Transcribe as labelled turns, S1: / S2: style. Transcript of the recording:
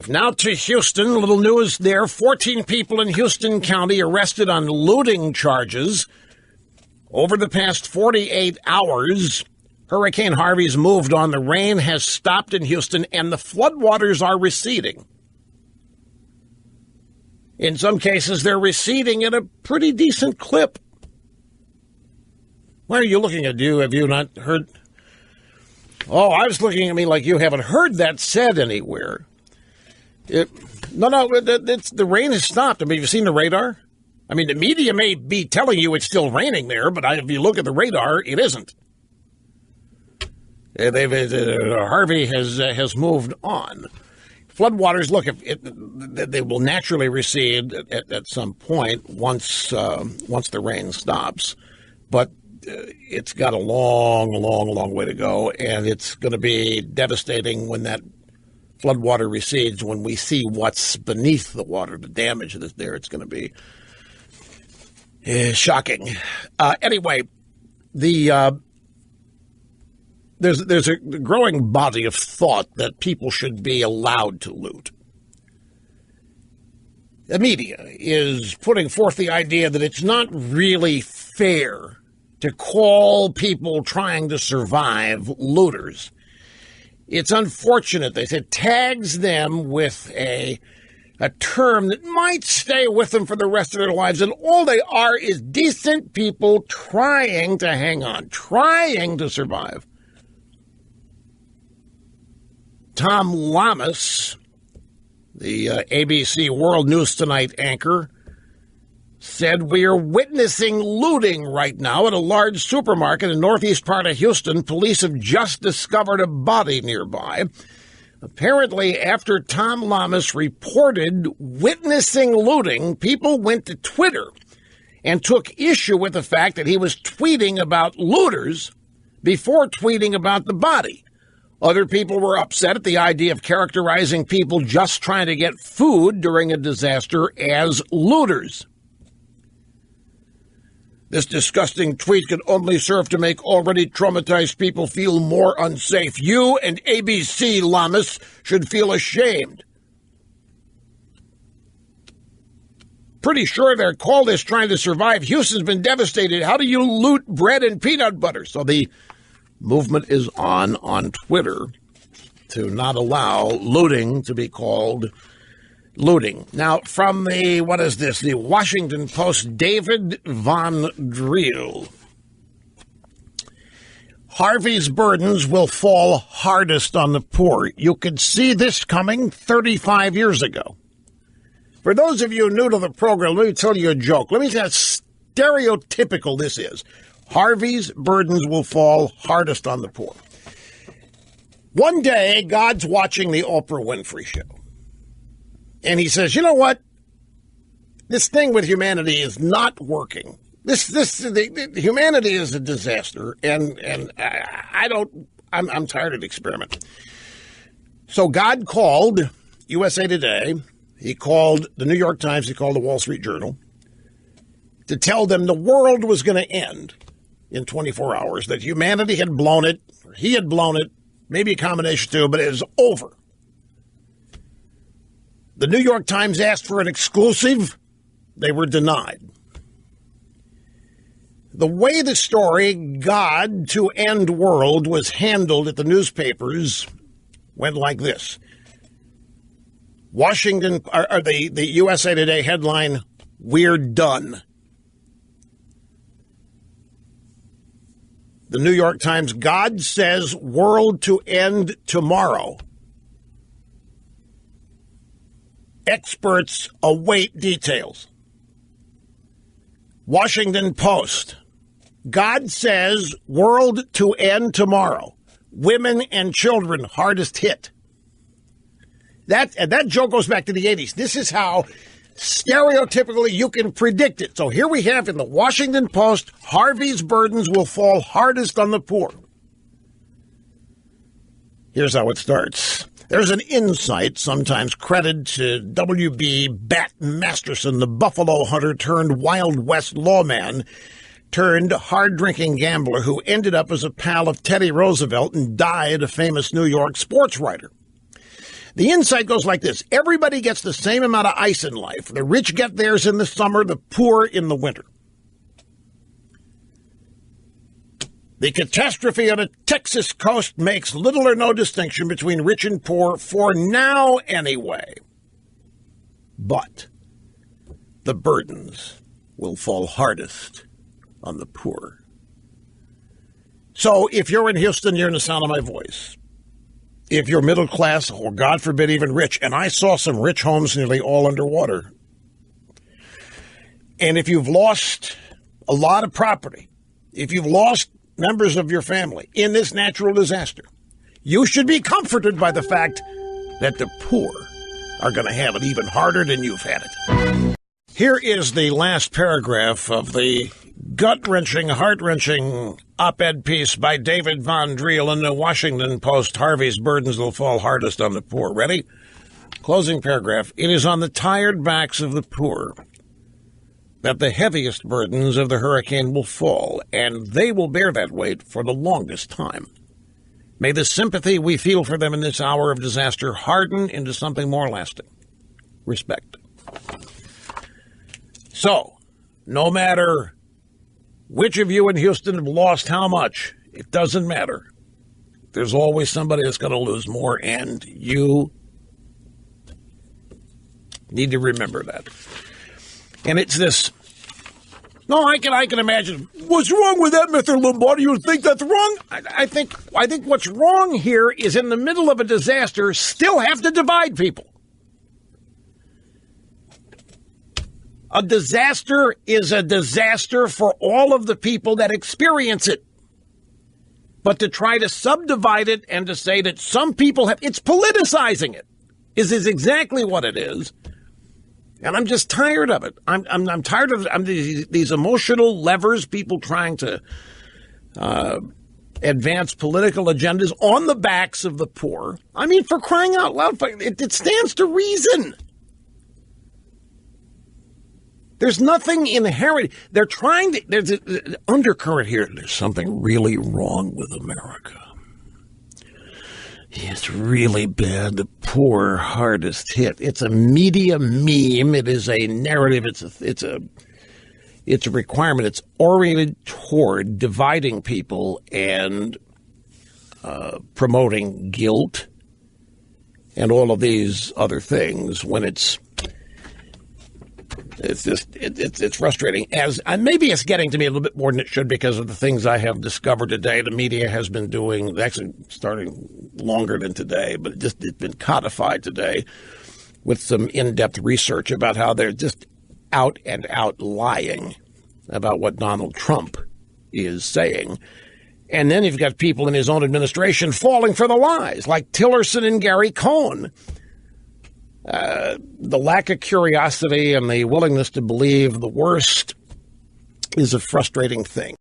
S1: Now to Houston. Little news there. 14 people in Houston County arrested on looting charges. Over the past 48 hours, Hurricane Harvey's moved on. The rain has stopped in Houston, and the floodwaters are receding. In some cases, they're receding at a pretty decent clip. Why are you looking at you? Have you not heard? Oh, I was looking at me like you haven't heard that said anywhere. The rain has stopped. I mean, have you seen the radar? I mean, the media may be telling you it's still raining there, but if you look at the radar, it isn't. Harvey has moved on. Floodwaters, look, they will naturally recede at some point once the rain stops, but it's got a long way to go, and it's going to be devastating when that floodwater recedes. When we see what's beneath the water, the damage that's there, it's going to be shocking. Anyway, there's a growing body of thought that people should be allowed to loot. The media is putting forth the idea that it's not really fair to call people trying to survive looters. It's unfortunate. They said tags them with a term that might stay with them for the rest of their lives, and all they are is decent people trying to hang on, trying to survive. Tom Lamas, the ABC World News Tonight anchor, said, "We are witnessing looting right now at a large supermarket in the northeast part of Houston. Police have just discovered a body nearby." Apparently, after Tom Lamas reported witnessing looting, people went to Twitter and took issue with the fact that he was tweeting about looters before tweeting about the body. Other people were upset at the idea of characterizing people just trying to get food during a disaster as looters. This disgusting tweet could only serve to make already traumatized people feel more unsafe. You and ABC, Lamas, should feel ashamed. Pretty sure their call is trying to survive. Houston's been devastated. How do you loot bread and peanut butter? So the movement is on Twitter to not allow looting to be called looting. Now, from the Washington Post, David Von Driel. Harvey's burdens will fall hardest on the poor. You could see this coming 35 years ago. For those of you new to the program, let me tell you a joke. Let me tell you how stereotypical this is. Harvey's burdens will fall hardest on the poor. One day, God's watching the Oprah Winfrey Show. And he says, you know what? This thing with humanity is not working. Humanity is a disaster, and I'm tired of the experiment. So God called USA Today. He called the New York Times. He called the Wall Street Journal to tell them the world was going to end in 24 hours, that humanity had blown it, or he had blown it, maybe a combination too, but it was over. The New York Times asked for an exclusive. They were denied. The way the story, God to End World, was handled at the newspapers went like this. The USA Today headline, "We're done." The New York Times, "God says world to end tomorrow. Experts await details." Washington Post, "God says world to end tomorrow. Women and children hardest hit." That joke goes back to the 80s. This is how stereotypically you can predict it. So here we have in the Washington Post, Harvey's burdens will fall hardest on the poor. Here's how it starts. There's an insight, sometimes credited to W.B. Bat Masterson, the buffalo hunter turned Wild West lawman turned hard-drinking gambler who ended up as a pal of Teddy Roosevelt and died a famous New York sports writer. The insight goes like this. Everybody gets the same amount of ice in life. The rich get theirs in the summer, the poor in the winter. The catastrophe on the Texas coast makes little or no distinction between rich and poor, for now anyway. But the burdens will fall hardest on the poor. So if you're in Houston, you're in the sound of my voice. If you're middle class, or God forbid even rich, and I saw some rich homes nearly all underwater, and if you've lost a lot of property, if you've lost members of your family in this natural disaster, you should be comforted by the fact that the poor are going to have it even harder than you've had it. Here is the last paragraph of the gut-wrenching, heart-wrenching op-ed piece by David Von Driel in the Washington Post, Harvey's burdens will fall hardest on the poor. Ready? Closing paragraph. It is on the tired backs of the poor that the heaviest burdens of the hurricane will fall, and they will bear that weight for the longest time. May the sympathy we feel for them in this hour of disaster harden into something more lasting. Respect. So, no matter which of you in Houston have lost how much, it doesn't matter. There's always somebody that's going to lose more, and you need to remember that. And it's this. No, I can imagine. What's wrong with that, Mr. Limbaugh? Do you think that's wrong? I think what's wrong here is in the middle of a disaster, still have to divide people. A disaster is a disaster for all of the people that experience it. But to try to subdivide it and to say that some people have, it's politicizing it, is exactly what it is. And I'm just tired of it. I'm tired of these emotional levers, people trying to advance political agendas on the backs of the poor. I mean, for crying out loud, it stands to reason. There's nothing inherent. They're trying to, there's an undercurrent here. There's something really wrong with America. It's really bad. The poor, hardest hit. It's a media meme. It is a narrative. It's a requirement. It's oriented toward dividing people and promoting guilt and all of these other things. When it's frustrating. Maybe it's getting to me a little bit more than it should because of the things I have discovered today. The media has been doing, actually starting longer than today, but it's been codified today with some in-depth research about how they're just out and out lying about what Donald Trump is saying. And then you've got people in his own administration falling for the lies, like Tillerson and Gary Cohn. The lack of curiosity and the willingness to believe the worst is a frustrating thing.